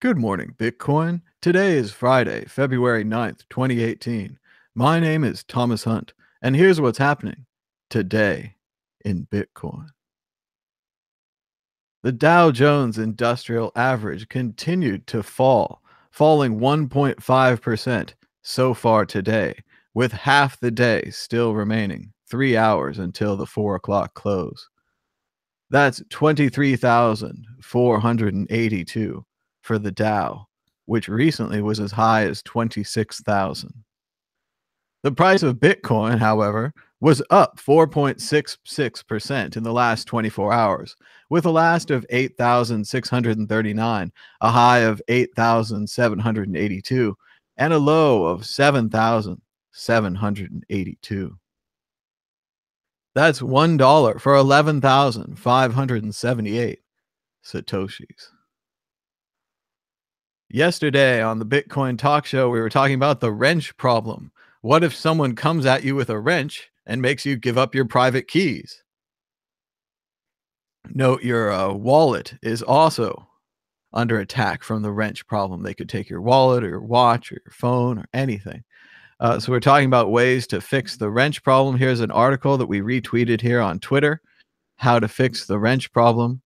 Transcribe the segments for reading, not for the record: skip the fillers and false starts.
Good morning, Bitcoin. Today is Friday, February 9th, 2018. My name is Thomas Hunt, and here's what's happening today in Bitcoin. The Dow Jones Industrial Average continued to fall, falling 1.5% so far today, with half the day still remaining, 3 hours until the 4 o'clock close. That's 23,482 for the Dow, which recently was as high as 26,000. The price of Bitcoin, however, was up 4.66% in the last 24 hours, with a last of 8,639, a high of 8,782, and a low of 7,782. That's $1 for 11,578 Satoshis. Yesterday on the Bitcoin Talk Show, we were talking about the wrench problem. What if someone comes at you with a wrench and makes you give up your private keys? Note your wallet is also under attack from the wrench problem. They could take your wallet or your watch or your phone or anything. So we're talking about ways to fix the wrench problem. Here's an article that we retweeted here on Twitter. How to fix the wrench problem.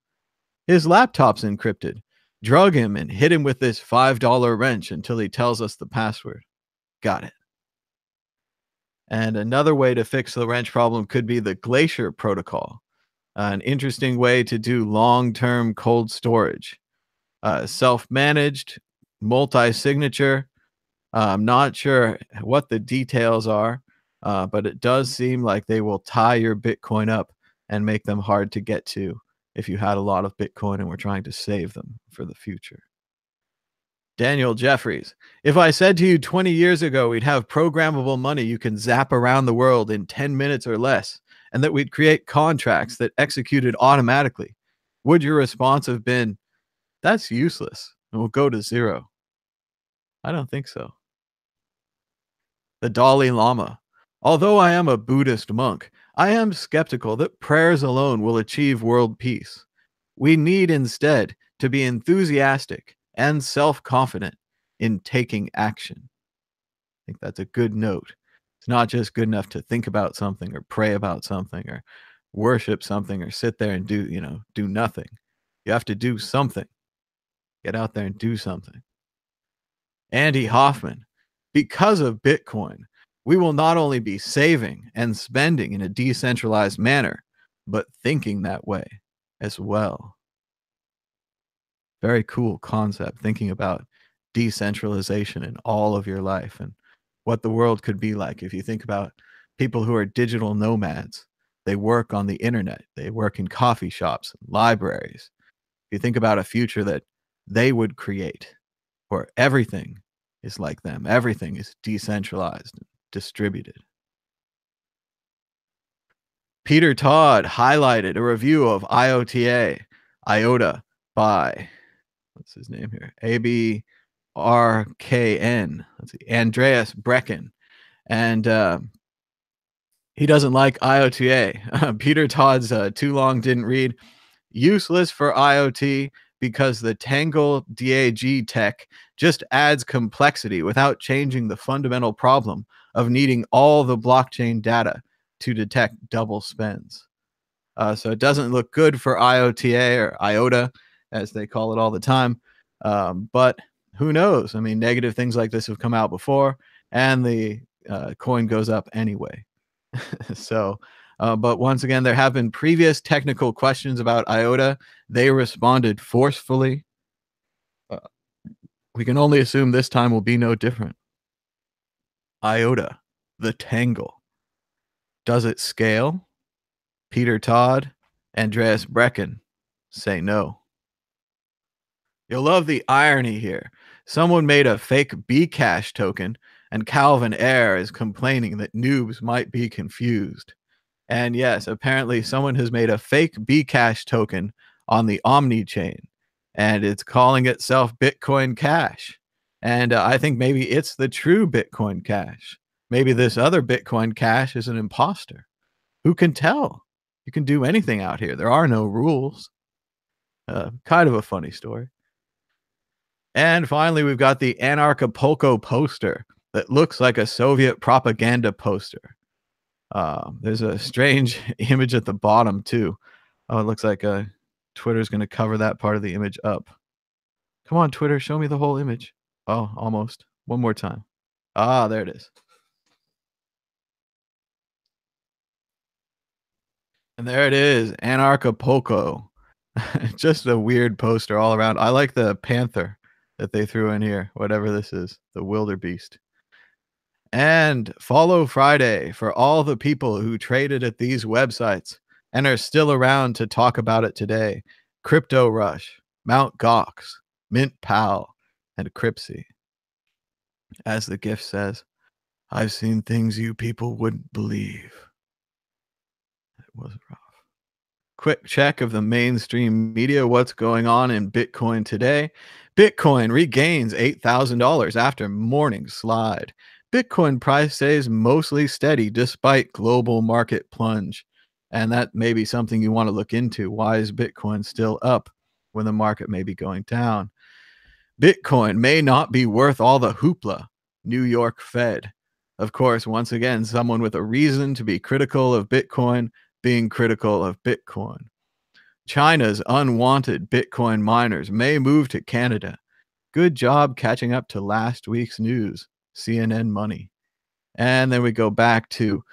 His laptop's encrypted. Drug him and hit him with this $5 wrench until he tells us the password. Got it. And another way to fix the wrench problem could be the Glacier protocol, an interesting way to do long-term cold storage. Self-managed, multi-signature. I'm not sure what the details are, but it does seem like they will tie your Bitcoin up and make them hard to get to if you had a lot of Bitcoin and were trying to save them for the future. Daniel Jeffries, if I said to you 20 years ago we'd have programmable money you can zap around the world in 10 minutes or less, and that we'd create contracts that executed automatically, would your response have been, that's useless and will go to zero? I don't think so. The Dalai Lama. Although I am a Buddhist monk, I am skeptical that prayers alone will achieve world peace. We need instead to be enthusiastic and self-confident in taking action. I think that's a good note. It's not just good enough to think about something or pray about something or worship something or sit there and do nothing. You have to do something. Get out there and do something. Andy Hoffman. Because of Bitcoin, we will not only be saving and spending in a decentralized manner, but thinking that way as well. Very cool concept, thinking about decentralization in all of your life and what the world could be like if you think about people who are digital nomads. They work on the internet. They work in coffee shops, libraries. If you think about a future that they would create where everything is like them, everything is decentralized and distributed. Peter Todd highlighted a review of IOTA by, what's his name here? ABRKN. Let's see, Andreas Brecken. And he doesn't like IOTA. Peter Todd's too long didn't read. Useless for IoT because the Tangle DAG tech just adds complexity without changing the fundamental problem of needing all the blockchain data to detect double spends. So it doesn't look good for IOTA or IOTA, as they call it all the time. But who knows? I mean, negative things like this have come out before, and the coin goes up anyway. But once again, there have been previous technical questions about IOTA. They responded forcefully. We can only assume this time will be no different. IOTA, the Tangle. Does it scale? Peter Todd, Andreas Brecken say no. You'll love the irony here. Someone made a fake Bcash token, and Calvin Ayre is complaining that noobs might be confused. And yes, apparently someone has made a fake Bcash token on the Omni chain, and it's calling itself Bitcoin Cash. And I think maybe it's the true Bitcoin Cash. Maybe this other Bitcoin Cash is an imposter. Who can tell? You can do anything out here. There are no rules. Kind of a funny story. And finally, we've got the Anarchapulco poster that looks like a Soviet propaganda poster. There's a strange image at the bottom too. Oh, it looks like Twitter's going to cover that part of the image up. Come on, Twitter, show me the whole image. Oh, almost. One more time. Ah, there it is. And there it is, Anarchapulco. Just a weird poster all around. I like the panther that they threw in here, whatever this is, the wildebeest. And follow Friday for all the people who traded at these websites and are still around to talk about it today. Crypto Rush, Mount Gox, Mint Pal, and Crypsy. As the gift says, I've seen things you people wouldn't believe. It was rough. Quick check of the mainstream media. What's going on in Bitcoin today? Bitcoin regains $8,000 after morning slide. Bitcoin price stays mostly steady despite global market plunge. And that may be something you want to look into. Why is Bitcoin still up when the market may be going down? Bitcoin may not be worth all the hoopla. New York Fed. Of course, once again, someone with a reason to be critical of Bitcoin being critical of Bitcoin. China's unwanted Bitcoin miners may move to Canada. Good job catching up to last week's news. CNN Money. And then we go back to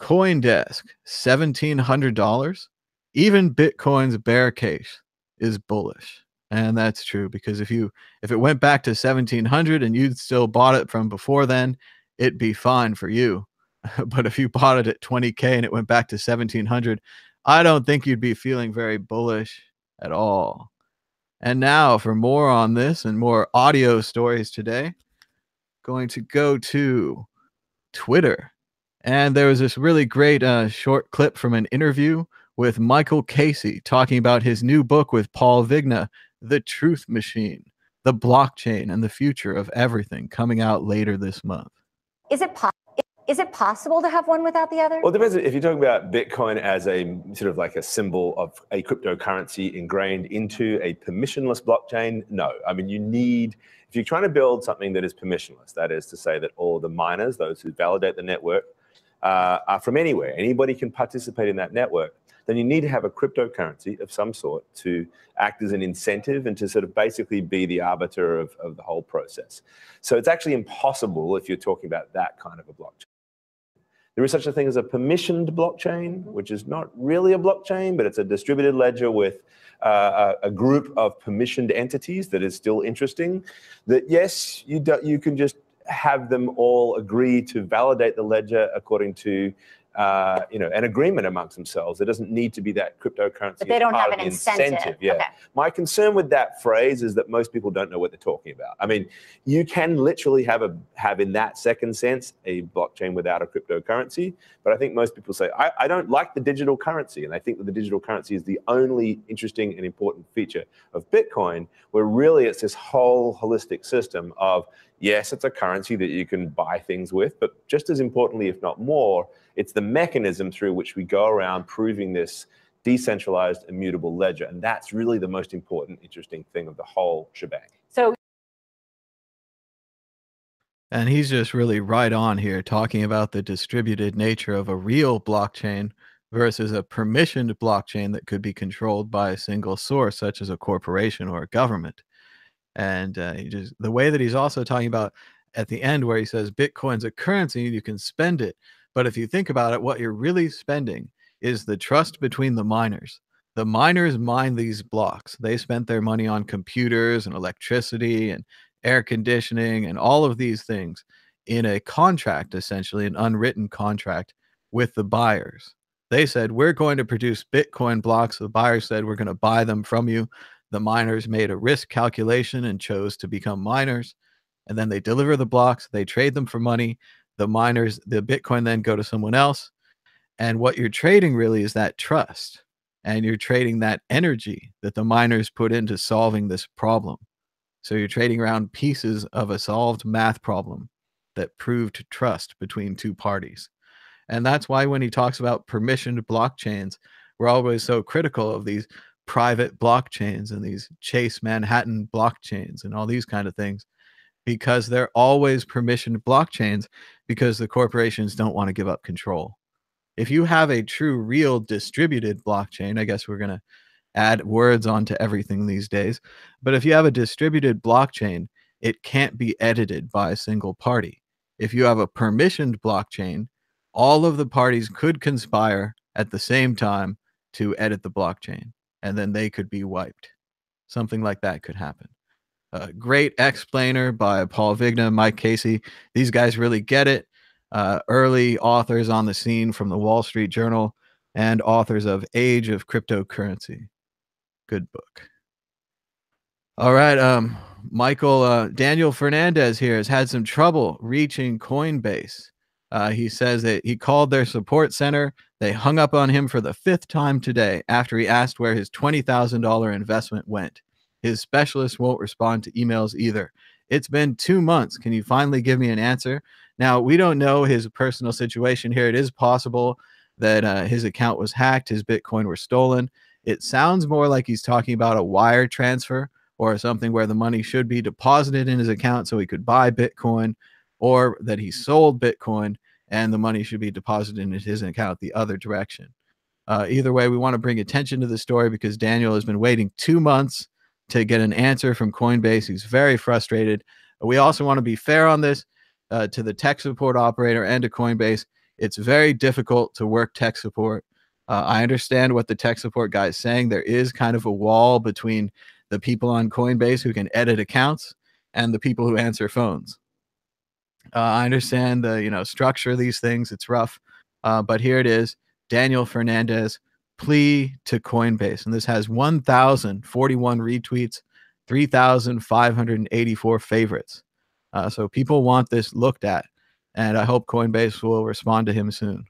CoinDesk, $1,700. Even Bitcoin's bear case is bullish. And that's true because if it went back to 1700 and you'd still bought it from before then, it'd be fine for you. But if you bought it at 20K and it went back to 1700, I don't think you'd be feeling very bullish at all. And now for more on this and more audio stories today, going to go to Twitter. And there was this really great short clip from an interview with Michael Casey talking about his new book with Paul Vigna, The Truth Machine, the blockchain and the future of everything, coming out later this month. Is it possible to have one without the other? Well, it depends. If you're talking about Bitcoin as a sort of like a symbol of a cryptocurrency ingrained into a permissionless blockchain, no. I mean, if you're trying to build something that is permissionless, that is to say that all the miners, those who validate the network, are from anywhere, anybody can participate in that network, then you need to have a cryptocurrency of some sort to act as an incentive and to sort of basically be the arbiter of the whole process. So it's actually impossible if you're talking about that kind of a blockchain. There is such a thing as a permissioned blockchain, which is not really a blockchain, but it's a distributed ledger with a group of permissioned entities that is still interesting. That yes, you can just have them all agree to validate the ledger according to an agreement amongst themselves. It doesn't need to be that cryptocurrency. But they don't have an incentive. Yeah. Okay. My concern with that phrase is that most people don't know what they're talking about. I mean, you can literally have in that second sense a blockchain without a cryptocurrency, but I think most people say, I don't like the digital currency, and I think that the digital currency is the only interesting and important feature of Bitcoin, where really it's this whole holistic system of, yes, it's a currency that you can buy things with, but just as importantly, if not more, it's the mechanism through which we go around proving this decentralized, immutable ledger. And that's really the most important, interesting thing of the whole shebang. And he's just really right on here talking about the distributed nature of a real blockchain versus a permissioned blockchain that could be controlled by a single source, such as a corporation or a government. And the way that he's also talking about at the end where he says Bitcoin's a currency, you can spend it. But if you think about it, what you're really spending is the trust between the miners. The miners mine these blocks. They spent their money on computers and electricity and air conditioning and all of these things in a contract, essentially an unwritten contract with the buyers. They said, we're going to produce Bitcoin blocks. The buyers said, we're going to buy them from you. The miners made a risk calculation and chose to become miners. And then they deliver the blocks. They trade them for money. The miners, the Bitcoin then go to someone else. And what you're trading really is that trust. And you're trading that energy that the miners put into solving this problem. So you're trading around pieces of a solved math problem that proved trust between two parties. And that's why when he talks about permissioned blockchains, we're always so critical of these private blockchains and these Chase Manhattan blockchains and all these kind of things, because they're always permissioned blockchains because the corporations don't want to give up control. If you have a true, real distributed blockchain, I guess we're going to add words onto everything these days, but if you have a distributed blockchain, it can't be edited by a single party. If you have a permissioned blockchain, all of the parties could conspire at the same time to edit the blockchain, and then they could be wiped. Something like that could happen. Great explainer by Paul Vigna, Mike Casey. These guys really get it. Early authors on the scene from the Wall Street Journal and authors of Age of Cryptocurrency. Good book. All right. Daniel Fernandez here has had some trouble reaching Coinbase. He says that he called their support center. They hung up on him for the 5th time today after he asked where his $20,000 investment went. His specialist won't respond to emails either. It's been 2 months. Can you finally give me an answer? Now, we don't know his personal situation here. It is possible that his account was hacked, his Bitcoin were stolen. It sounds more like he's talking about a wire transfer or something where the money should be deposited in his account so he could buy Bitcoin, or that he sold Bitcoin and the money should be deposited in his account the other direction. Either way, we want to bring attention to the story because Daniel has been waiting 2 months to get an answer from Coinbase. He's very frustrated. We also want to be fair on this to the tech support operator and to Coinbase. It's very difficult to work tech support. I understand what the tech support guy is saying. There is kind of a wall between the people on Coinbase who can edit accounts and the people who answer phones. I understand the structure of these things. It's rough, but here it is. Daniel Fernandez plea to Coinbase, and this has 1,041 retweets, 3,584 favorites. So people want this looked at, and I hope Coinbase will respond to him soon.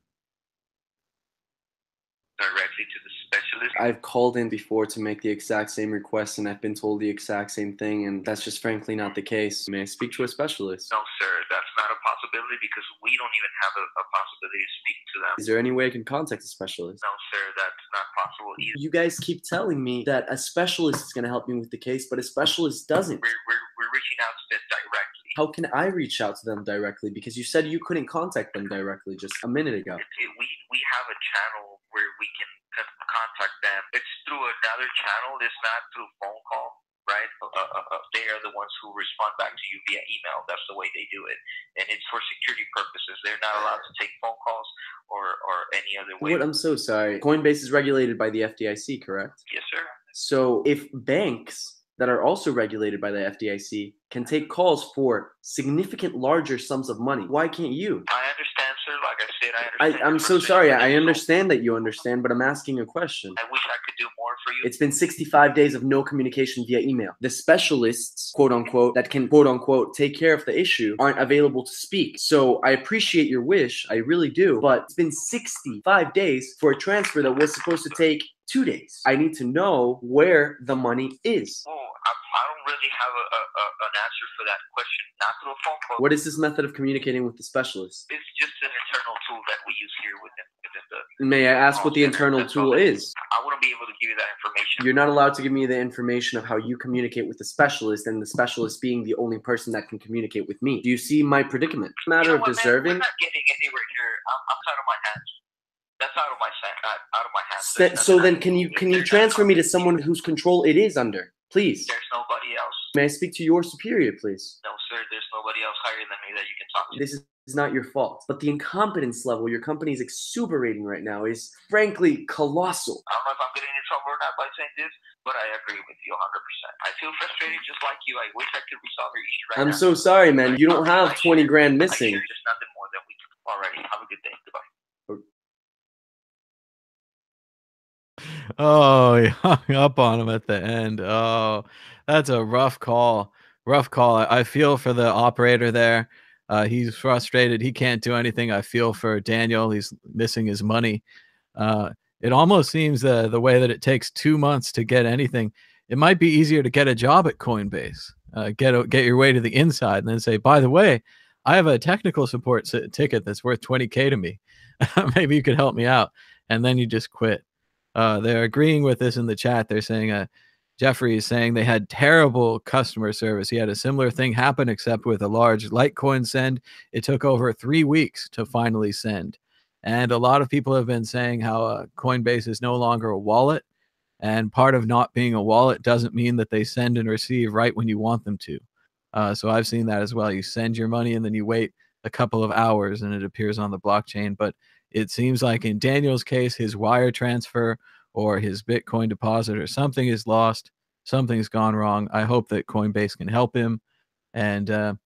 Directly to the specialist. I've called in before to make the exact same request, and I've been told the exact same thing, and that's just frankly not the case. May I speak to a specialist? No, sir, that's not a possibility because we don't even have a possibility of speaking to them. Is there any way I can contact a specialist? No, sir, that's not possible either. You guys keep telling me that a specialist is going to help me with the case, but a specialist doesn't. We're reaching out to them directly. How can I reach out to them directly? Because you said you couldn't contact them directly just a minute ago. We have a channel where we can contact them. It's through another channel. It's not through phone call, right? They are the ones who respond back to you via email. That's the way they do it. And it's for security purposes. They're not allowed to take phone calls or any other way. What? I'm so sorry. Coinbase is regulated by the FDIC, correct? Yes, sir. So if banks that are also regulated by the FDIC can take calls for significant larger sums of money, why can't you? I understand, sir. Like I said, I understand. I'm so sorry. I understand that you understand, but I'm asking a question. I wish I could do more for you. It's been 65 days of no communication via email. The specialists, quote unquote, that can, quote unquote, take care of the issue aren't available to speak. So I appreciate your wish. I really do. But it's been 65 days for a transfer that was supposed to take 2 days. I need to know where the money is. Oh, I don't really have an answer for that question. Not through a phone call. What is this method of communicating with the specialist? It's just an internal tool that we use here within the. May I ask what the internal tool is? I wouldn't be able to give you that information. You're not allowed to give me the information of how you communicate with the specialist, and the specialist being the only person that can communicate with me. Do you see my predicament? Matter of deserving. We're not getting anywhere here. I'm out of my hands. That's out of my hands. So then, can you transfer me to someone whose control it is under, please? There's nobody else. May I speak to your superior, please? No, sir. There's nobody else higher than me that you can talk to. This is not your fault, but the incompetence level your company is exuberating right now is frankly colossal. I don't know if I'm getting in trouble or not by saying this, but I agree with you 100%. I feel frustrated just like you. I wish I could resolve your issue right now. I'm so sorry, man. You don't have 20 grand missing. There's nothing more than we can. Alrighty. Have a good day. Goodbye. Oh, he hung up on him at the end. Oh, that's a rough call. Rough call. I feel for the operator there. He's frustrated. He can't do anything. I feel for Daniel. He's missing his money. It almost seems the way that it takes 2 months to get anything. It might be easier to get a job at Coinbase. Get your way to the inside and then say, by the way, I have a technical support ticket that's worth $20K to me. Maybe you could help me out. And then you just quit. They're agreeing with this in the chat. They're saying Jeffrey is saying they had terrible customer service. He had a similar thing happen, except with a large Litecoin send. It took over 3 weeks to finally send. And a lot of people have been saying how Coinbase is no longer a wallet. And part of not being a wallet doesn't mean that they send and receive right when you want them to. So I've seen that as well. You send your money and then you wait a couple of hours and it appears on the blockchain. But it seems like in Daniel's case, his wire transfer or his Bitcoin deposit or something is lost. Something's gone wrong. I hope that Coinbase can help him. And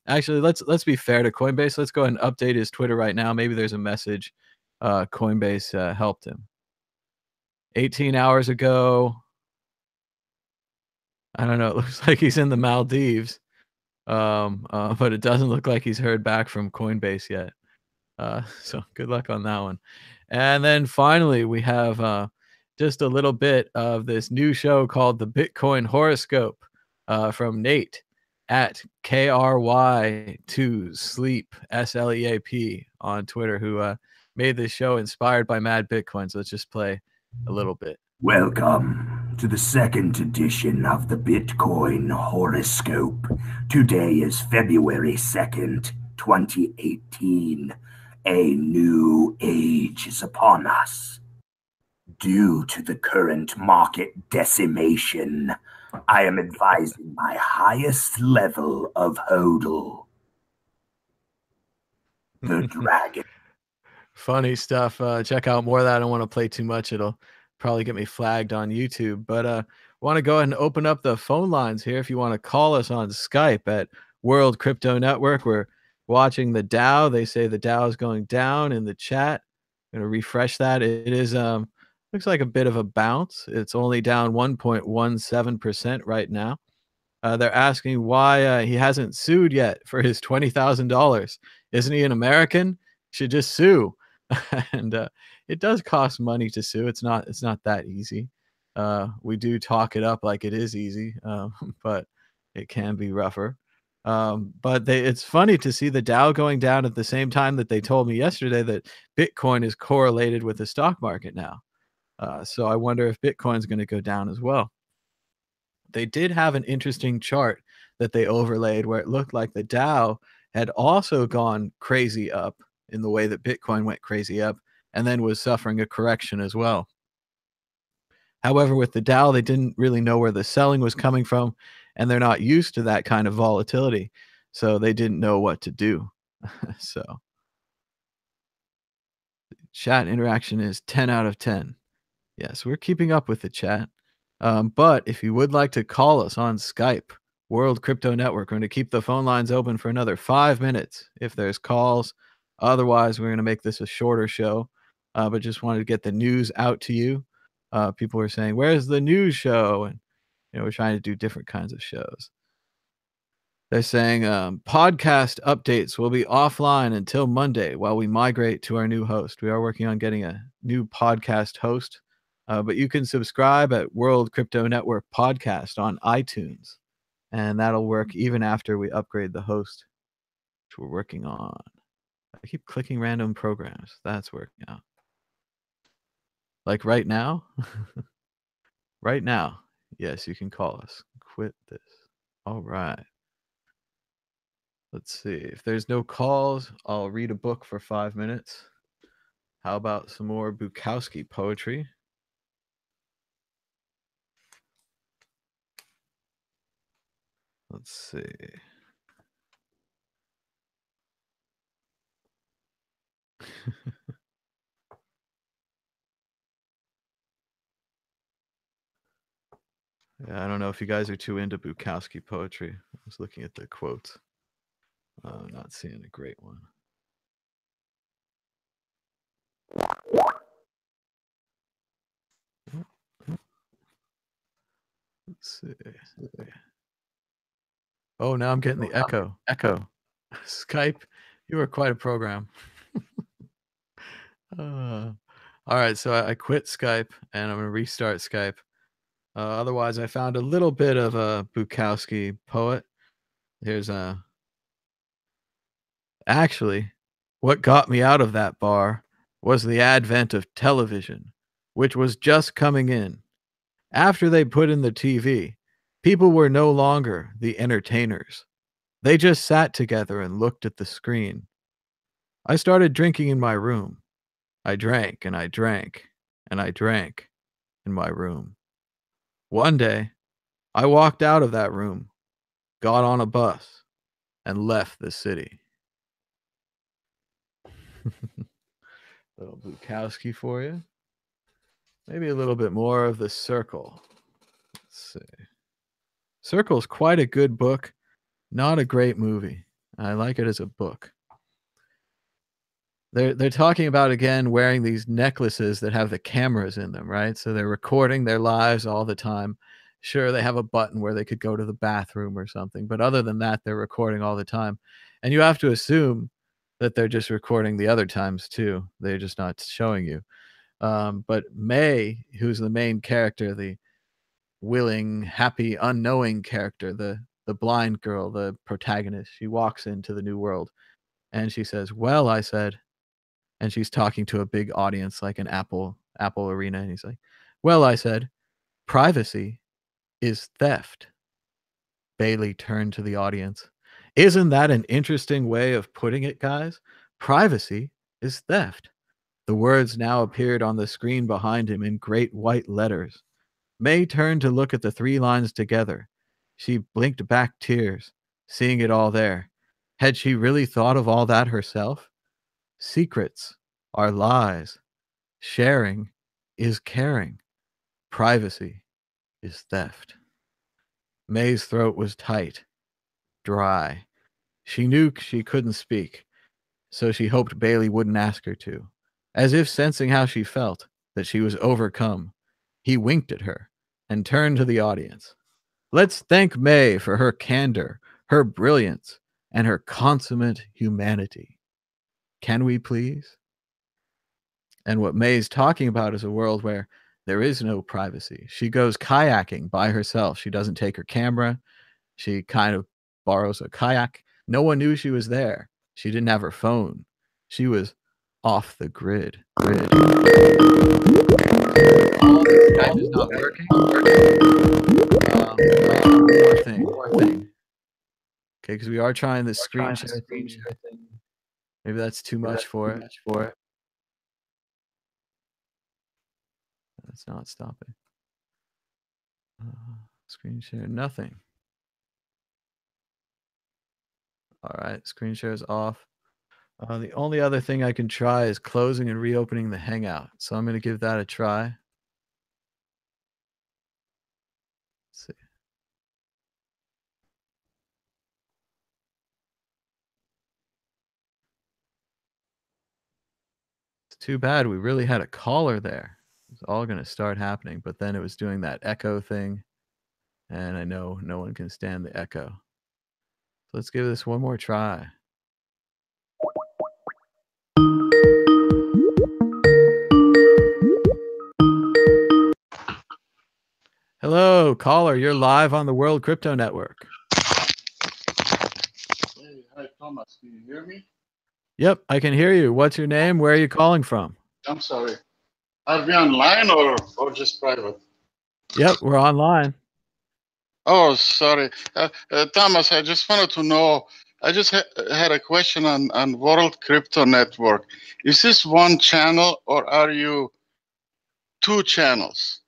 actually, let's be fair to Coinbase. Let's go ahead and update his Twitter right now. Maybe there's a message. Coinbase helped him 18 hours ago. I don't know. It looks like he's in the Maldives. But it doesn't look like he's heard back from Coinbase yet. So good luck on that one. And then finally, we have just a little bit of this new show called the Bitcoin Horoscope from Nate at KRY2Sleep SLEAP on Twitter, who made this show inspired by Mad Bitcoin. So let's just play a little bit. Welcome to the second edition of the Bitcoin Horoscope. Today is February 2nd, 2018. A new age is upon us. Due to the current market decimation, I am advising my highest level of HODL. The Dragon. Funny stuff. Check out more of that. I don't want to play too much. It'll probably get me flagged on YouTube. But want to go ahead and open up the phone lines here if you want to call us on Skype at World Crypto Network. We're watching the Dow. They say the Dow is going down in the chat. I'm going to refresh that. It is looks like a bit of a bounce. It's only down 1.17% right now. They're asking why he hasn't sued yet for his $20,000. Isn't he an American? Should just sue. And it does cost money to sue. It's not that easy. We do talk it up like it is easy, but it can be rougher. But it's funny to see the Dow going down at the same time that they told me yesterday that Bitcoin is correlated with the stock market now. So I wonder if Bitcoin is going to go down as well. They did have an interesting chart that they overlaid where it looked like the Dow had also gone crazy up in the way that Bitcoin went crazy up and then was suffering a correction as well. However, with the Dow, they didn't really know where the selling was coming from, and they're not used to that kind of volatility, so they didn't know what to do. So chat interaction is 10 out of 10. Yes, we're keeping up with the chat. But if you would like to call us on Skype, World Crypto Network, we're going to keep the phone lines open for another 5 minutes if there's calls. Otherwise, we're going to make this a shorter show, but just wanted to get the news out to you. People were saying, where's the news show? And we're trying to do different kinds of shows. They're saying podcast updates will be offline until Monday while we migrate to our new host. We are working on getting a new podcast host, but you can subscribe at World Crypto Network Podcast on iTunes, and that'll work even after we upgrade the host, which we're working on. I keep clicking random programs. That's working out. Like right now? Right now. Yes, you can call us. Quit this. All right. Let's see. If there's no calls, I'll read a book for 5 minutes. How about some more Bukowski poetry? Let's see. Yeah, I don't know if you guys are too into Bukowski poetry. I was looking at the quotes. Not seeing a great one. Let's see. Oh, now I'm getting the echo. Skype, you are quite a program. All right, so I quit Skype, and I'm going to restart Skype. Otherwise, I found a little bit of a Bukowski poet. Here's actually, what got me out of that bar was the advent of television. which was just coming in. After they put in the TV, people were no longer the entertainers. They just sat together and looked at the screen. I started drinking in my room. I drank and I drank and I drank in my room. One day, I walked out of that room, got on a bus, and left the city. Little Bukowski for you. Maybe a little bit more of The Circle. Let's see. Circle's quite a good book. Not a great movie. I like it as a book. They're talking about, again, wearing these necklaces that have the cameras in them, right? So they're recording their lives all the time. Sure, they have a button where they could go to the bathroom or something, but other than that, they're recording all the time. And you have to assume that they're just recording the other times too. They're just not showing you. But May, who's the main character, the willing, happy, unknowing character, the blind girl, the protagonist, she walks into the new world and she says, "Well," I said, and she's talking to a big audience like an Apple Arena, and he's like, "Well," I said, "privacy is theft." Bailey turned to the audience. Isn't that an interesting way of putting it, guys? Privacy is theft. The words now appeared on the screen behind him in great white letters. May turned to look at the 3 lines together. She blinked back tears, seeing it all there. Had she really thought of all that herself? Secrets are lies. Sharing is caring. Privacy is theft. May's throat was tight, dry. She knew she couldn't speak, so she hoped Bailey wouldn't ask her to. As if sensing how she felt, that she was overcome, he winked at her and turned to the audience. Let's thank May for her candor, her brilliance, and her consummate humanity. Can we please? And what May's talking about is a world where there is no privacy. She goes kayaking by herself. She doesn't take her camera. She kind of borrows a kayak. No one knew she was there. She didn't have her phone. She was off the grid. Oh, this Skype is not working. More thing. Okay, because we are trying this screen share thing. Maybe that's too much for it. That's not stopping. Screen share, nothing. All right, screen share is off. The only other thing I can try is closing and reopening the Hangout. So I'm going to give that a try. Let's see. It's too bad we really had a caller there. It's all going to start happening, but then it was doing that echo thing. And I know no one can stand the echo. So let's give this one more try. Hello, caller. You're live on the World Crypto Network. Hey, hi, Thomas. Can you hear me? Yep, I can hear you. What's your name? Where are you calling from? I'm sorry. Are we online or just private? Yep, we're online. Oh, sorry. Thomas, I just wanted to know, I just had a question on World Crypto Network. Is this one channel or are you 2 channels?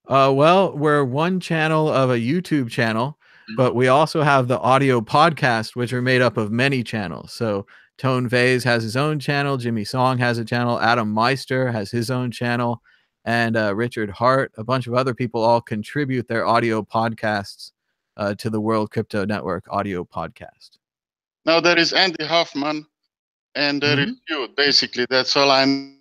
Well, we're one channel of a YouTube channel, but we also have the audio podcast, which are made up of many channels. So Tone Vase has his own channel. Jimmy Song has a channel. Adam Meister has his own channel. And Richard Hart, a bunch of other people all contribute their audio podcasts to the World Crypto Network audio podcast. Now, there is Andy Hoffman and there is you. Basically, that's all I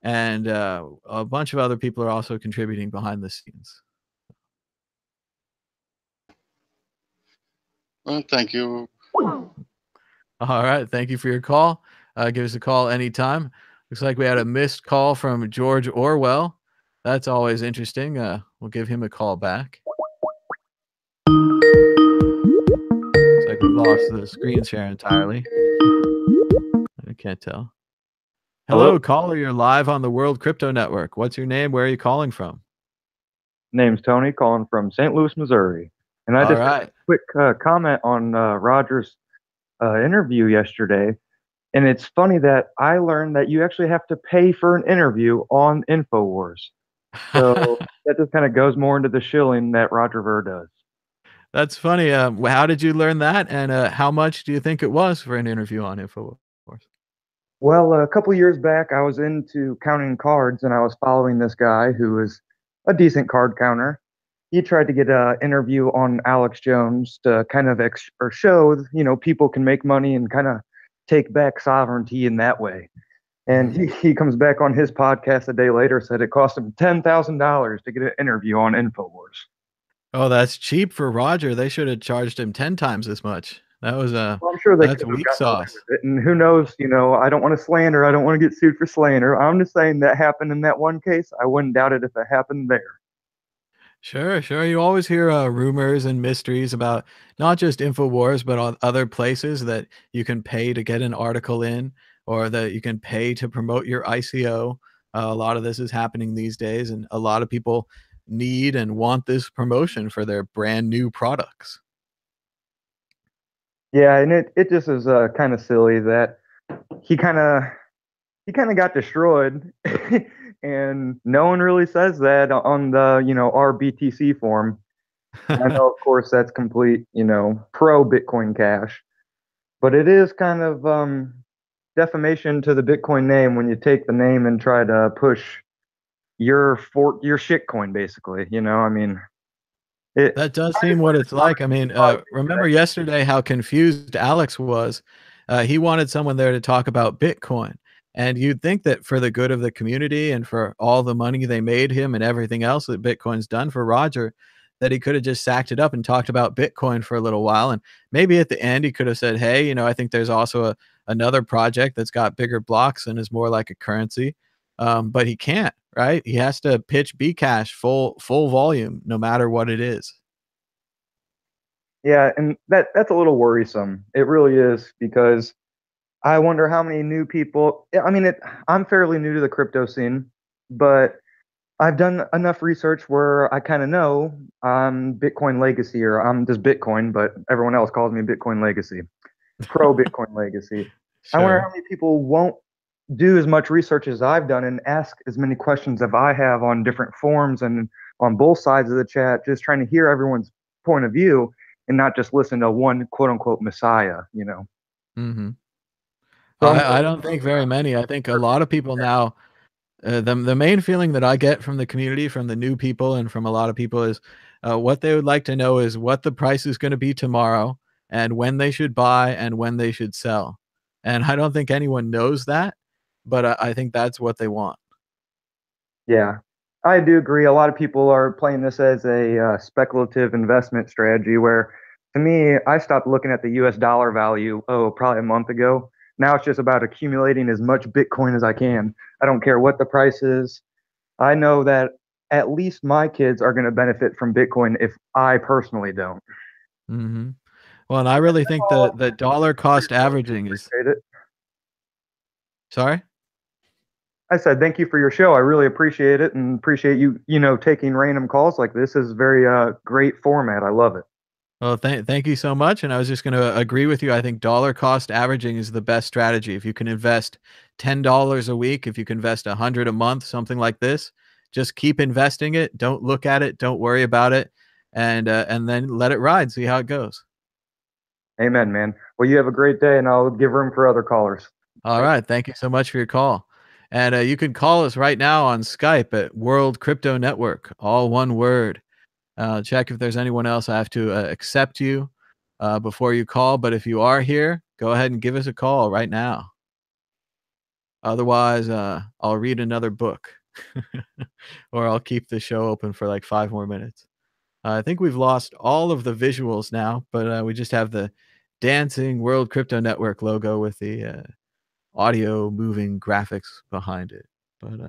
And a bunch of other people are also contributing behind the scenes. Well, thank you. All right. Thank you for your call. Give us a call anytime. Looks like we had a missed call from George Orwell. That's always interesting. We'll give him a call back. So I like we've lost the screen share entirely. I can't tell. Hello, caller. You're live on the World Crypto Network. What's your name? Where are you calling from? Name's Tony, calling from St. Louis, Missouri. And I All just right. had a quick comment on Roger's interview yesterday. And it's funny that I learned that you actually have to pay for an interview on InfoWars. So that just kind of goes more into the shilling that Roger Ver does. That's funny. How did you learn that? And how much do you think it was for an interview on InfoWars? Well, a couple years back, I was into counting cards, and I was following this guy who was a decent card counter. He tried to get an interview on Alex Jones to kind of or show, people can make money and kind of take back sovereignty in that way. And he comes back on his podcast a day later, said it cost him $10,000 to get an interview on InfoWars. Oh, that's cheap for Roger. They should have charged him 10 times as much. That was Well, I'm sure they that's could have weak gotten away sauce. with it. And who knows, I don't want to slander. I don't want to get sued for slander. I'm just saying that happened in that one case. I wouldn't doubt it if it happened there. Sure, sure. You always hear rumors and mysteries about not just InfoWars, but on other places that you can pay to get an article in, or that you can pay to promote your ICO. A lot of this is happening these days, and a lot of people need and want this promotion for their brand new products. Yeah, and it just is kind of silly that he kind of got destroyed, and no one really says that on the our BTC forum. I know, of course, that's complete pro Bitcoin Cash, but it is kind of defamation to the Bitcoin name when you take the name and try to push your shitcoin, basically. I mean. That does seem what it's like. I mean, remember yesterday how confused Alex was? He wanted someone there to talk about Bitcoin. And you'd think that for the good of the community and for all the money they made him and everything else that Bitcoin's done for Roger, that he could have just sacked it up and talked about Bitcoin for a little while. And maybe at the end he could have said, hey, I think there's also another project that's got bigger blocks and is more like a currency. But he can't, right? He has to pitch Bcash full volume, no matter what it is. Yeah, and that's a little worrisome. It really is, because I wonder how many new people. I mean, I'm fairly new to the crypto scene, but I've done enough research where I kind of know I'm Bitcoin Legacy, or I'm just Bitcoin, but everyone else calls me Bitcoin Legacy, pro Bitcoin Legacy. Sure. I wonder how many people won't do as much research as I've done and ask as many questions as I have on different forums and on both sides of the chat, just trying to hear everyone's point of view and not just listen to one quote unquote messiah, Mm-hmm. So I don't think very many. I think a lot of people now, the main feeling that I get from the community, from the new people and from a lot of people is what they would like to know is what the price is going to be tomorrow and when they should buy and when they should sell. And I don't think anyone knows that, but I think that's what they want. Yeah, I do agree. A lot of people are playing this as a speculative investment strategy, where to me, I stopped looking at the US dollar value, probably a month ago. Now it's just about accumulating as much Bitcoin as I can. I don't care what the price is. I know that at least my kids are going to benefit from Bitcoin if I personally don't. Mm-hmm. Well, and I really think the dollar cost averaging is. Sorry? I said, thank you for your show. I really appreciate it, and appreciate you, taking random calls like this. This is very great format. I love it. Well, thank you so much. And I was just going to agree with you. I think dollar cost averaging is the best strategy. If you can invest $10 a week, if you can invest $100 a month, something like this, just keep investing it. Don't look at it. Don't worry about it. And then let it ride. See how it goes. Amen, man. Well, you have a great day, and I'll give room for other callers. All right. Thank you so much for your call. And you can call us right now on Skype at World Crypto Network, all one word. Check if there's anyone else. I have to accept you before you call. But if you are here, go ahead and give us a call right now. Otherwise, I'll read another book or I'll keep the show open for like 5 more minutes. I think we've lost all of the visuals now, but we just have the dancing World Crypto Network logo with the audio moving graphics behind it. But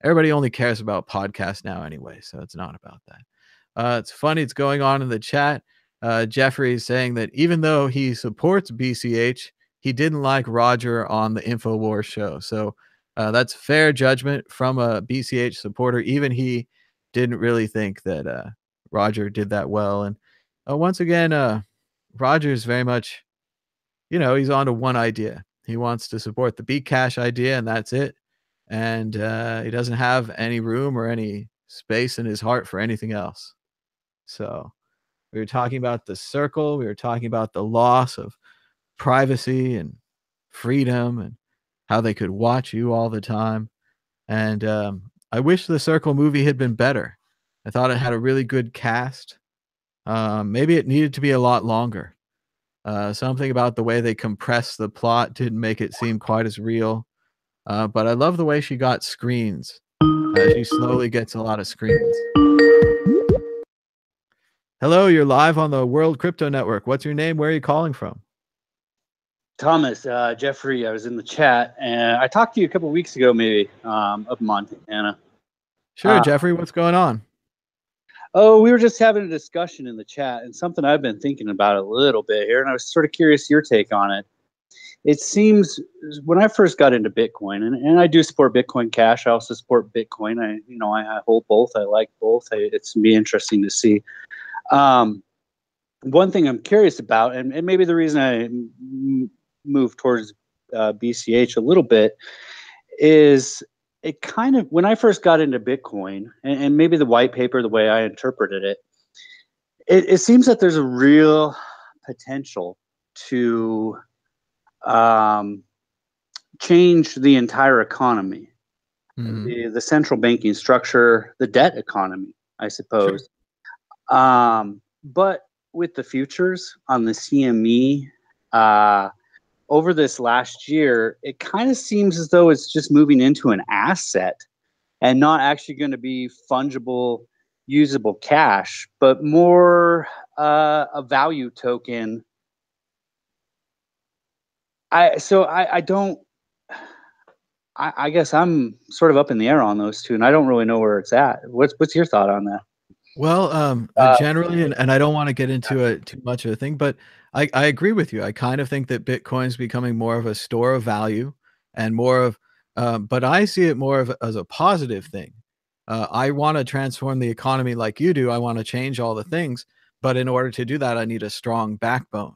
everybody only cares about podcasts now anyway, so it's not about that. It's funny. It's going on in the chat. Jeffrey is saying that even though he supports BCH, he didn't like Roger on the InfoWars show. So that's fair judgment from a BCH supporter. Even he didn't really think that Roger did that well. And once again, Roger's very much, he's on to one idea. He wants to support the Bcash idea, and that's it. And he doesn't have any room or any space in his heart for anything else. So we were talking about the circle. We were talking about the loss of privacy and freedom and how they could watch you all the time. And I wish the Circle movie had been better. I thought it had a really good cast. Maybe it needed to be a lot longer. Something about the way they compressed the plot didn't make it seem quite as real. But I love the way she got screens. She slowly gets a lot of screens. Hello, you're live on the World Crypto Network. What's your name? Where are you calling from? Thomas, Jeffrey, I was in the chat, and I talked to you a couple of weeks ago, maybe, up in Montana. Sure, Jeffrey, what's going on? Oh, we were just having a discussion in the chat, and something I've been thinking about a little bit here, and I was sort of curious your take on it. It seems when I first got into Bitcoin, and I do support Bitcoin Cash, I also support Bitcoin. I hold both. I like both. It's gonna be interesting to see. One thing I'm curious about, and maybe the reason I moved towards BCH a little bit, is it kind of, when I first got into Bitcoin, and maybe the white paper, the way I interpreted it, it seems that there's a real potential to change the entire economy, the central banking structure, the debt economy, I suppose. Sure. But with the futures on the CME, over this last year, it kind of seems as though it's just moving into an asset and not actually going to be fungible, usable cash, but more a value token. I guess I'm sort of up in the air on those two, and I don't really know where it's at. What's your thought on that? Well, generally, and I don't want to get into too much of a thing, but I agree with you. I kind of think that Bitcoin's becoming more of a store of value and more of, but I see it more of as a positive thing. I want to transform the economy like you do. I want to change all the things, but in order to do that, I need a strong backbone.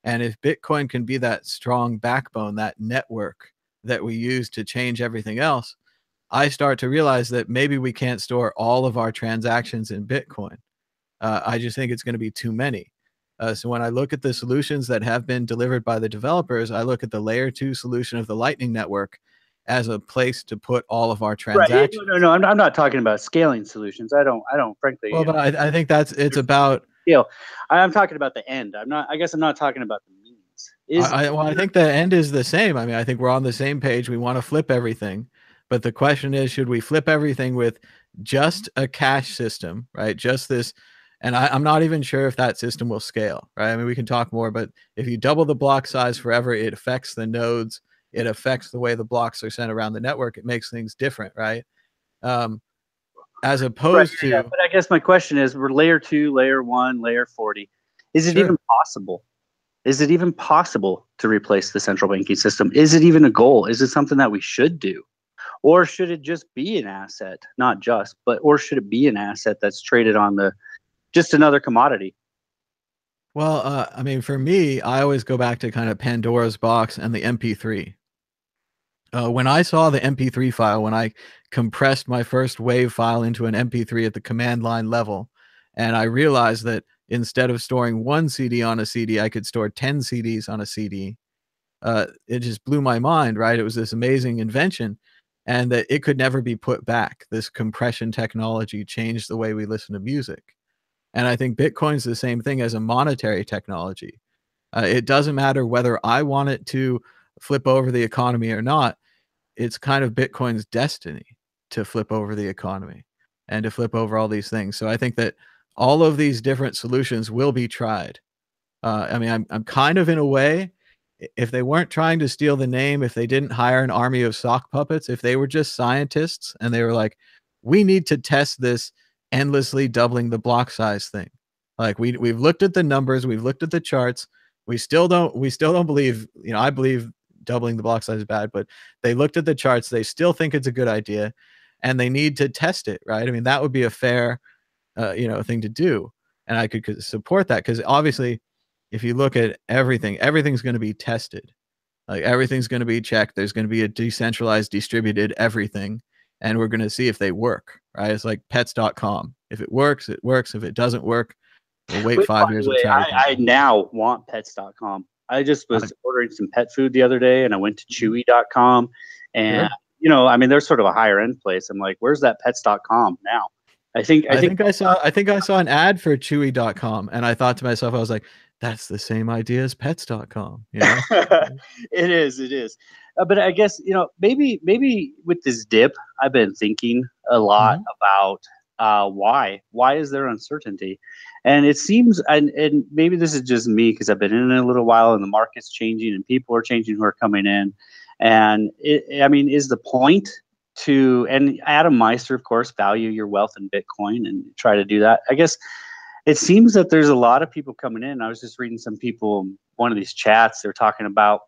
And if Bitcoin can be that strong backbone, that network that we use to change everything else, I start to realize that maybe we can't store all of our transactions in Bitcoin. I just think it's going to be too many. So when I look at the solutions that have been delivered by the developers, I look at the layer 2 solution of the Lightning Network as a place to put all of our transactions. Right. No, I'm not talking about scaling solutions. I don't frankly. Well, but I think it's about. I'm talking about the end. I guess I'm not talking about the means. I think the end is the same. I mean, I think we're on the same page. We want to flip everything. But the question is, should we flip everything with just a cash system, right? Just this. And I'm not even sure if that system will scale, right? I mean, we can talk more, but if you double the block size forever, it affects the nodes. It affects the way the blocks are sent around the network. It makes things different, right? As opposed to. But I guess my question is, we're layer 2, layer 1, layer 40. Is it even possible? Is it even possible to replace the central banking system? Is it even a goal? Is it something that we should do? Or should it just be an asset? Not just, or should it be an asset that's traded on just another commodity? Well, I mean, for me, I always go back to kind of Pandora's box and the MP3. When I saw the MP3 file, when I compressed my first WAV file into an MP3 at the command line level, and I realized that instead of storing 1 CD on a CD, I could store 10 CDs on a CD. It just blew my mind, right? It was this amazing invention, and that it could never be put back. This compression technology changed the way we listen to music. And I think Bitcoin's the same thing as a monetary technology. It doesn't matter whether I want it to flip over the economy or not. It's kind of Bitcoin's destiny to flip over the economy and to flip over all these things. So I think that all of these different solutions will be tried. I mean, I'm kind of in a way, if they weren't trying to steal the name, if they didn't hire an army of sock puppets, if they were just scientists and they were like, we need to test this endlessly doubling the block size thing. Like we've looked at the numbers, we've looked at the charts. We still don't believe, I believe doubling the block size is bad, but they looked at the charts, they still think it's a good idea, and they need to test it, right? I mean, that would be a fair thing to do. And I could support that, because obviously if you look at everything's going to be tested. Like everything's going to be checked. There's going to be a decentralized, distributed everything, and we're going to see if they work, right? It's like pets.com. If it works, it works. If it doesn't work, we'll wait 5 years. By the way, I now want pets.com. I just was ordering some pet food the other day, and I went to chewy.com, and I mean, there's sort of a higher end place. I'm like, where's that pets.com now? I think I saw an ad for chewy.com, and I thought to myself, I was like, that's the same idea as pets.com. It is. But I guess, maybe with this dip, I've been thinking a lot about why is there uncertainty? And it seems, and maybe this is just me, because I've been in it a little while and the market's changing and people are changing who are coming in. And is the point to, and Adam Meister, of course, value your wealth in Bitcoin and try to do that. I guess it seems that there's a lot of people coming in. I was just reading some people, one of these chats, they're talking about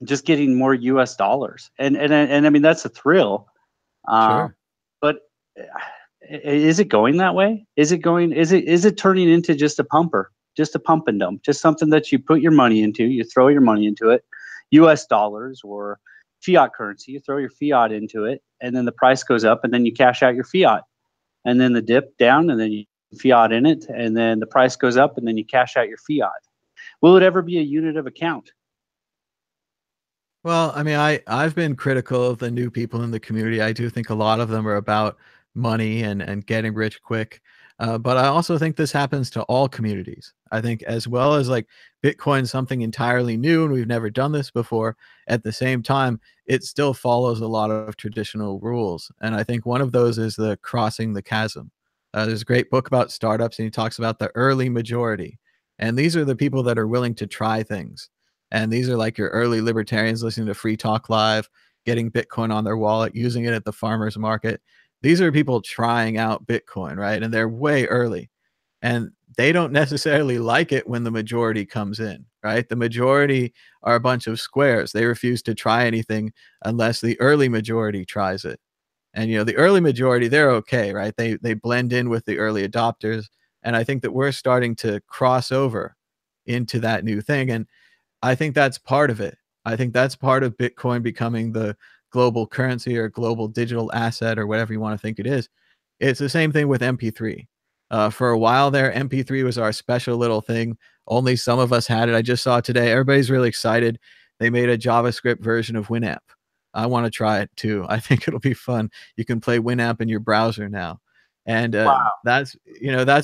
just getting more US dollars. And I mean, that's a thrill. Sure. But is it going that way? Is it turning into just a pump and dump, just something that you put your money into, you throw your money into it, US dollars or fiat currency, you throw your fiat into it, and then the price goes up, and then you cash out your fiat, and then the dip down, and then you fiat in it, and then the price goes up, and then you cash out your fiat. Will it ever be a unit of account? Well, I mean, I've been critical of the new people in the community. I do think a lot of them are about money and getting rich quick. But I also think this happens to all communities. I think as well as like Bitcoin, something entirely new and we've never done this before, at the same time, it still follows a lot of traditional rules. And I think one of those is the crossing the chasm. There's a great book about startups, and he talks about the early majority. And these are the people that are willing to try things. And these are like your early libertarians listening to Free Talk Live, getting Bitcoin on their wallet, using it at the farmer's market. These are people trying out Bitcoin, right? And they're way early. And they don't necessarily like it when the majority comes in, right? The majority are a bunch of squares. They refuse to try anything unless the early majority tries it. And, the early majority, they're okay, right? They blend in with the early adopters. And I think that we're starting to cross over into that new thing. And I think that's part of it. I think that's part of Bitcoin becoming the global currency or global digital asset or whatever you want to think it is. It's the same thing with MP3. For a while there, MP3 was our special little thing. Only some of us had it. I just saw it today. Everybody's really excited. They made a JavaScript version of Winamp. I want to try it too. I think it'll be fun. You can play Winamp in your browser now. And that's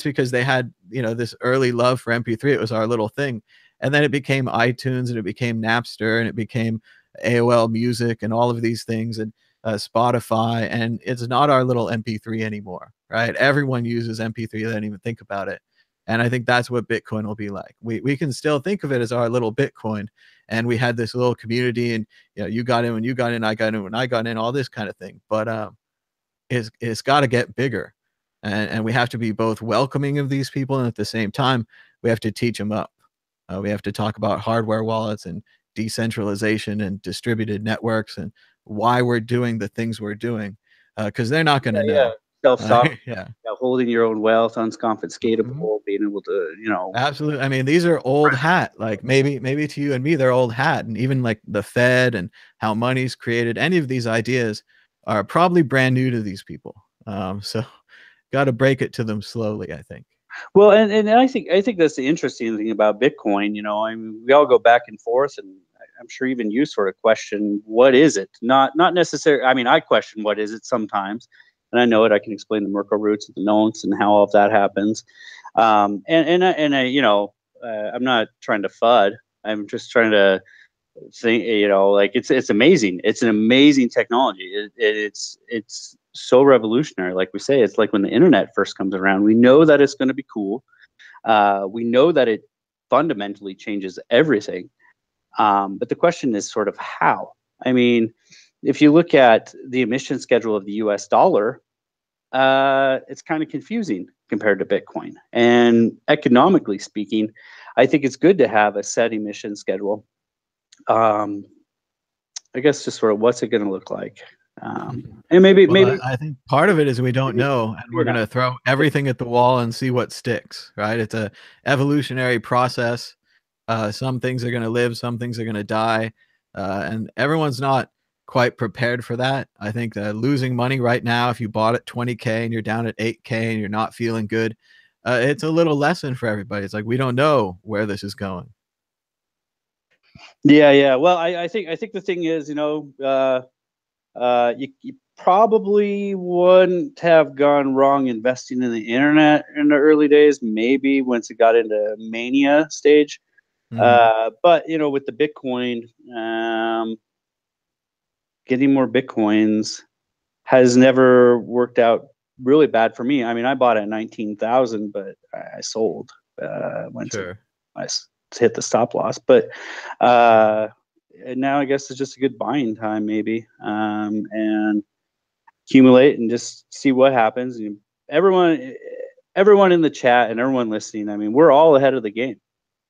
because they had, this early love for MP3. It was our little thing. And then it became iTunes, and it became Napster, and it became AOL Music and all of these things, and Spotify. And it's not our little MP3 anymore, right? Everyone uses MP3. They don't even think about it. And I think that's what Bitcoin will be like. We can still think of it as our little Bitcoin. And we had this little community, and you got in when you got in, I got in when I got in, all this kind of thing. But it's got to get bigger. And we have to be both welcoming of these people, and at the same time, we have to teach them up. We have to talk about hardware wallets and decentralization and distributed networks and why we're doing the things we're doing, because they're not going to know. Self-sovereignty, holding your own wealth, unsconfiscatable, being able to, Absolutely. I mean, these are old hat. Like maybe to you and me, they're old hat. And even like the Fed and how money's created, any of these ideas are probably brand new to these people. So got to break it to them slowly, I think. Well, and I think that's the interesting thing about Bitcoin. I mean, we all go back and forth, and I'm sure even you sort of question, what is it? Not necessarily. I mean, I question what is it sometimes, and I know it. I can explain the Merkle roots and the nonce and how all of that happens. And I'm not trying to FUD. I'm just trying to think. Like it's amazing. It's an amazing technology. It's so revolutionary. Like we say, it's like when the internet first comes around. We know that it's going to be cool. We know that it fundamentally changes everything. But the question is sort of how. I mean, if you look at the emission schedule of the US dollar, it's kind of confusing compared to Bitcoin. And economically speaking, I think it's good to have a set emission schedule. I guess just sort of what's it going to look like, and maybe I think part of it is we don't know, and we're going to throw everything at the wall and see what sticks. Right? It's a evolutionary process. Some things are going to live, some things are going to die, and everyone's not quite prepared for that. I think that losing money right now, if you bought at 20K and you're down at 8K and you're not feeling good, it's a little lesson for everybody. It's like we don't know where this is going. Yeah. Well, I think the thing is, you probably wouldn't have gone wrong investing in the internet in the early days. Maybe once it got into mania stage, but with the Bitcoin, getting more Bitcoins has never worked out really bad for me. I mean, I bought at 19,000, but I sold once I hit the stop loss. But and now I guess it's just a good buying time, maybe, and accumulate and just see what happens. And everyone in the chat and everyone listening, I mean, we're all ahead of the game.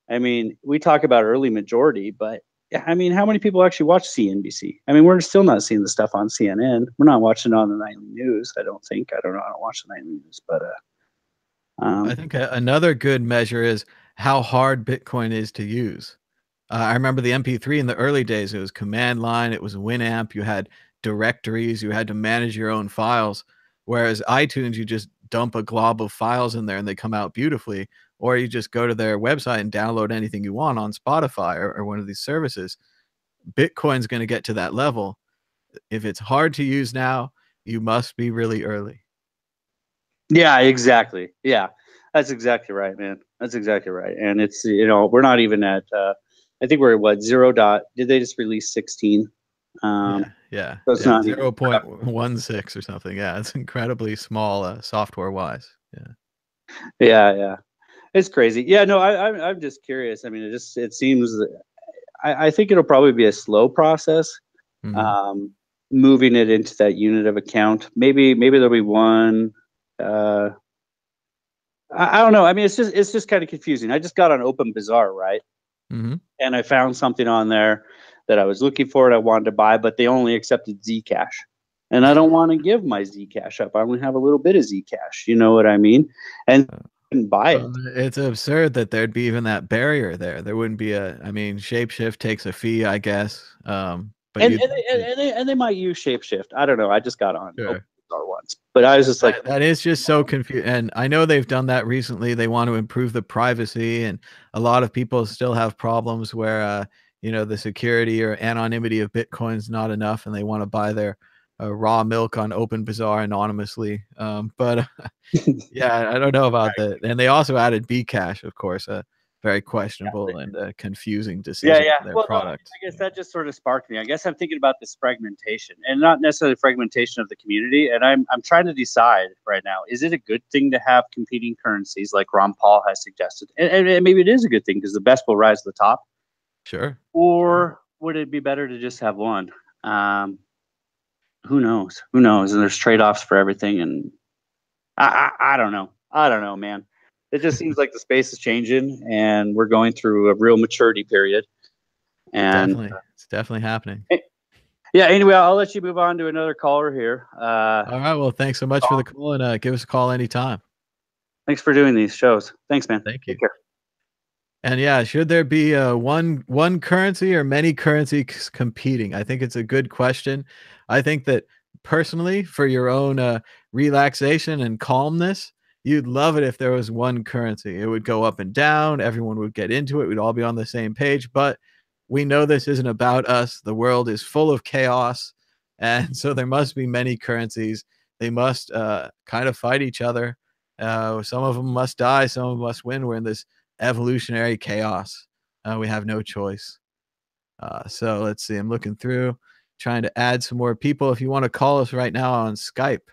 I mean, we talk about early majority, but I mean, how many people actually watch CNBC? I mean, we're still not seeing the stuff on CNN. We're not watching it on the nightly news. I don't think. I don't know. I don't watch the nightly news, but I think another good measure is how hard Bitcoin is to use. I remember the MP3 in the early days. It was command line. It was Winamp. You had directories. You had to manage your own files. Whereas iTunes, you just dump a glob of files in there and they come out beautifully. Or you just go to their website and download anything you want on Spotify or one of these services. Bitcoin's going to get to that level. If it's hard to use now, you must be really early. Yeah, exactly. Yeah, that's exactly right, man. That's exactly right. And it's, we're not even at, I think we're at what, 0. Did they just release 16? Yeah. So it's not 0.16 or something. Yeah, it's incredibly small software wise. Yeah. It's crazy. Yeah, no, I'm just curious. I mean, it seems, I think it'll probably be a slow process. Moving it into that unit of account. Maybe there'll be one. I don't know. I mean, it's just kind of confusing. I just got on OpenBazaar, right? And I found something on there that I was looking for and I wanted to buy, but they only accepted Zcash. And I don't want to give my Zcash up. I only have a little bit of Zcash. You know what I mean? And couldn't buy it. It's absurd that there'd be even that barrier there. There wouldn't be I mean, Shapeshift takes a fee, I guess. But they might use Shapeshift. I don't know. I just got on OpenBazaar once, but I was just like, that is just so confusing. And I know they've done that recently. They want to improve the privacy, and a lot of people still have problems where the security or anonymity of Bitcoin's not enough, and they want to buy their raw milk on OpenBazaar anonymously. But yeah, I don't know about that. And they also added Bcash, of course, a very questionable and confusing decision for their product. I guess that just sort of sparked me. I guess I'm thinking about this fragmentation, and not necessarily fragmentation of the community. And I'm trying to decide right now: is it a good thing to have competing currencies like Ron Paul has suggested? And maybe it is a good thing because the best will rise to the top. Sure. Or would it be better to just have one? Who knows? And there's trade-offs for everything, and I don't know. I don't know, man. It just seems like the space is changing, and we're going through a real maturity period. And it's definitely happening. Yeah. Anyway, I'll let you move on to another caller here. All right. Well, thanks so much for the call, and give us a call anytime. Thanks for doing these shows. Thanks, man. Thank you. Take care. And yeah, should there be one currency or many currencies competing? I think it's a good question. I think that personally, for your own relaxation and calmness, you'd love it if there was one currency. It would go up and down. Everyone would get into it. We'd all be on the same page. But we know this isn't about us. The world is full of chaos. And so there must be many currencies. They must kind of fight each other. Some of them must die. Some of them must win. We're in this evolutionary chaos. We have no choice. So let's see. I'm looking through, trying to add some more people. If you want to call us right now on Skype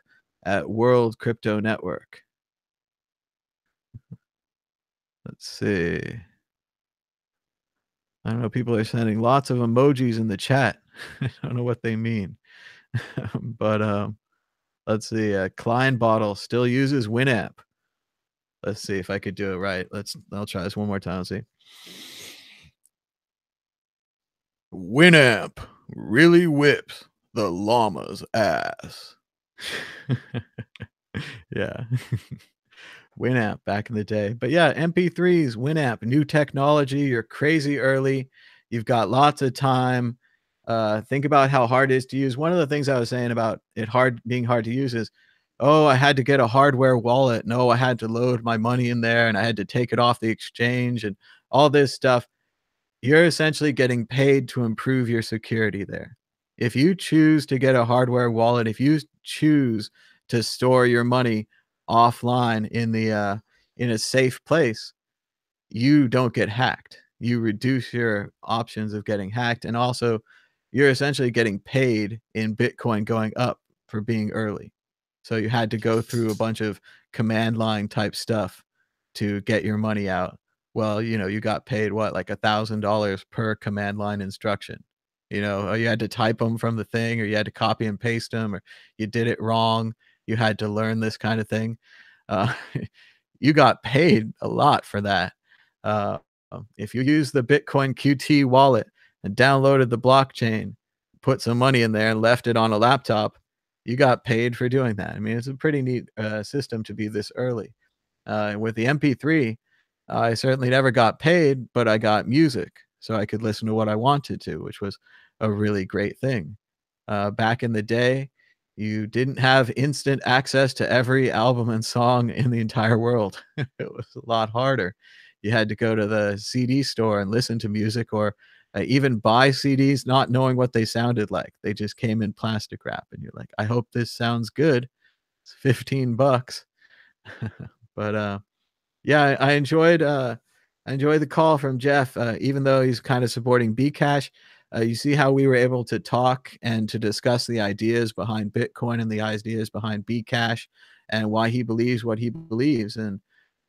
at World Crypto Network. Let's see. I don't know. People are sending lots of emojis in the chat. I don't know what they mean. But Let's see. Klein Bottle still uses Winamp. Let's see if I could do it right. I'll try this one more time. Let's see. Winamp really whips the llama's ass. Yeah. Winamp back in the day. But yeah, MP3s, Winamp, new technology. You're crazy early. You've got lots of time. Think about how hard it is to use. One of the things I was saying about it being hard to use is, oh, I had to get a hardware wallet. No, I had to load my money in there and I had to take it off the exchange and all this stuff. You're essentially getting paid to improve your security there. If you choose to get a hardware wallet, if you choose to store your money offline in a safe place, you don't get hacked. You reduce your options of getting hacked, and also you're essentially getting paid in Bitcoin going up for being early. So you had to go through a bunch of command line type stuff to get your money out. Well, you got paid what, like $1,000 per command line instruction. Or you had to type them from the thing, or you had to copy and paste them, or you did it wrong. You had to learn this kind of thing. You got paid a lot for that. If you use the Bitcoin QT wallet and downloaded the blockchain, put some money in there and left it on a laptop, you got paid for doing that. I mean, it's a pretty neat system to be this early. With the MP3, I certainly never got paid, but I got music, so I could listen to what I wanted to, which was a really great thing. Back in the day, you didn't have instant access to every album and song in the entire world. It was a lot harder. You had to go to the CD store and listen to music, or even buy CDs not knowing what they sounded like. They just came in plastic wrap, and you're like, I hope this sounds good. It's $15. But yeah, I enjoyed the call from Jeff, even though he's kind of supporting Bcash. You see how we were able to talk and to discuss the ideas behind Bitcoin and the ideas behind Bcash and why he believes what he believes. And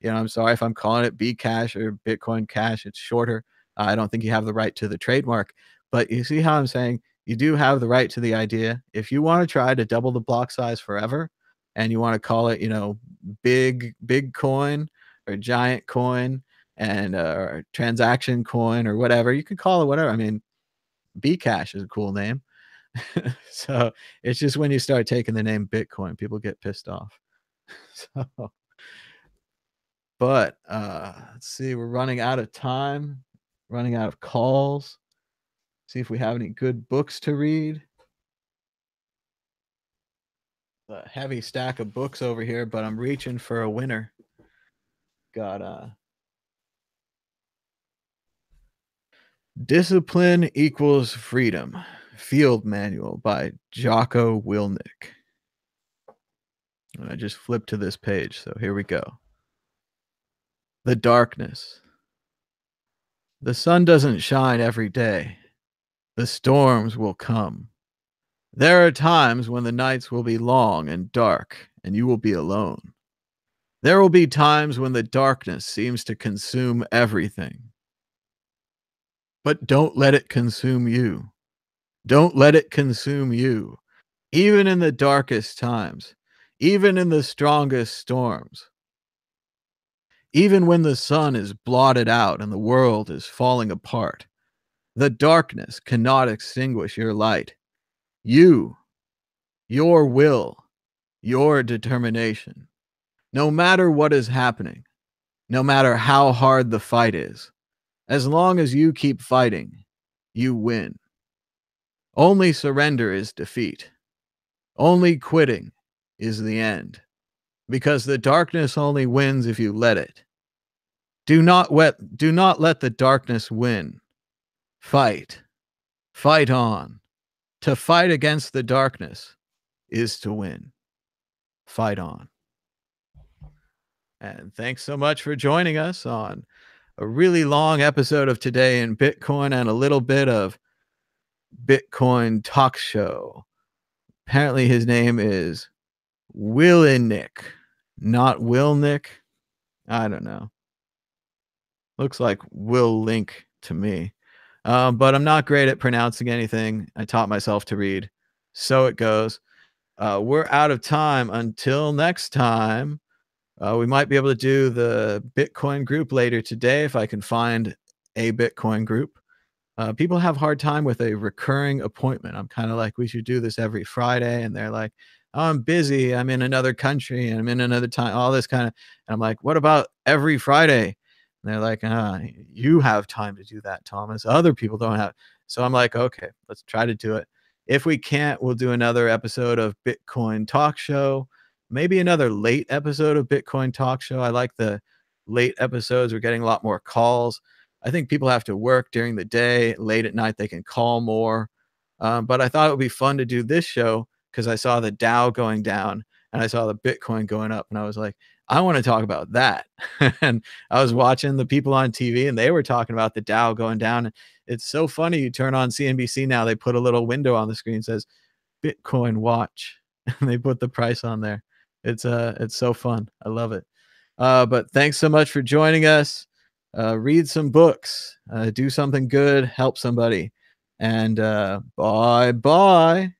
I'm sorry if I'm calling it Bcash or Bitcoin Cash. It's shorter. I don't think you have the right to the trademark, but you see how I'm saying you do have the right to the idea. If you want to try to double the block size forever and you want to call it, big coin or giant coin and or transaction coin or whatever, you can call it whatever. I mean, Bcash is a cool name. So it's just when you start taking the name Bitcoin, people get pissed off. So, but let's see, we're running out of time, running out of calls. See if we have any good books to read. A heavy stack of books over here, but I'm reaching for a winner. Got Discipline Equals Freedom, Field Manual by Jocko Willink. And I just flipped to this page, so here we go. The darkness. The sun doesn't shine every day. The storms will come. There are times when the nights will be long and dark, and you will be alone. There will be times when the darkness seems to consume everything. But don't let it consume you. Don't let it consume you. Even in the darkest times, even in the strongest storms, even when the sun is blotted out and the world is falling apart, the darkness cannot extinguish your light. You, your will, your determination, no matter what is happening, no matter how hard the fight is, as long as you keep fighting, you win. Only surrender is defeat. Only quitting is the end, because the darkness only wins if you let it. Do not let the darkness win. Fight. Fight on. To fight against the darkness is to win. Fight on. And thanks so much for joining us on a really long episode of Today in Bitcoin and a little bit of Bitcoin Talk Show. Apparently his name is Willink, not Willnik. I don't know. Looks like Willink to me. But I'm not great at pronouncing anything. I taught myself to read. So it goes. we're out of time. Until next time, we might be able to do the Bitcoin group later today if I can find a Bitcoin group. People have a hard time with a recurring appointment. I'm kind of like, we should do this every Friday. And they're like, oh, I'm busy. I'm in another country. I'm in another time, all this kind of. And I'm like, what about every Friday? And they're like, you have time to do that, Thomas. Other people don't have. So I'm like, okay, let's try to do it. If we can't, we'll do another episode of Bitcoin Talk Show. Maybe another late episode of Bitcoin Talk Show. I like the late episodes. We're getting a lot more calls. I think people have to work during the day. Late at night, they can call more. But I thought it would be fun to do this show because I saw the Dow going down and I saw the Bitcoin going up. And I was like, I want to talk about that. And I was watching the people on TV and they were talking about the Dow going down. And it's so funny. You turn on CNBC now, they put a little window on the screen that says Bitcoin watch. And they put the price on there. It's so fun. I love it. But thanks so much for joining us. Read some books, do something good, help somebody, and bye.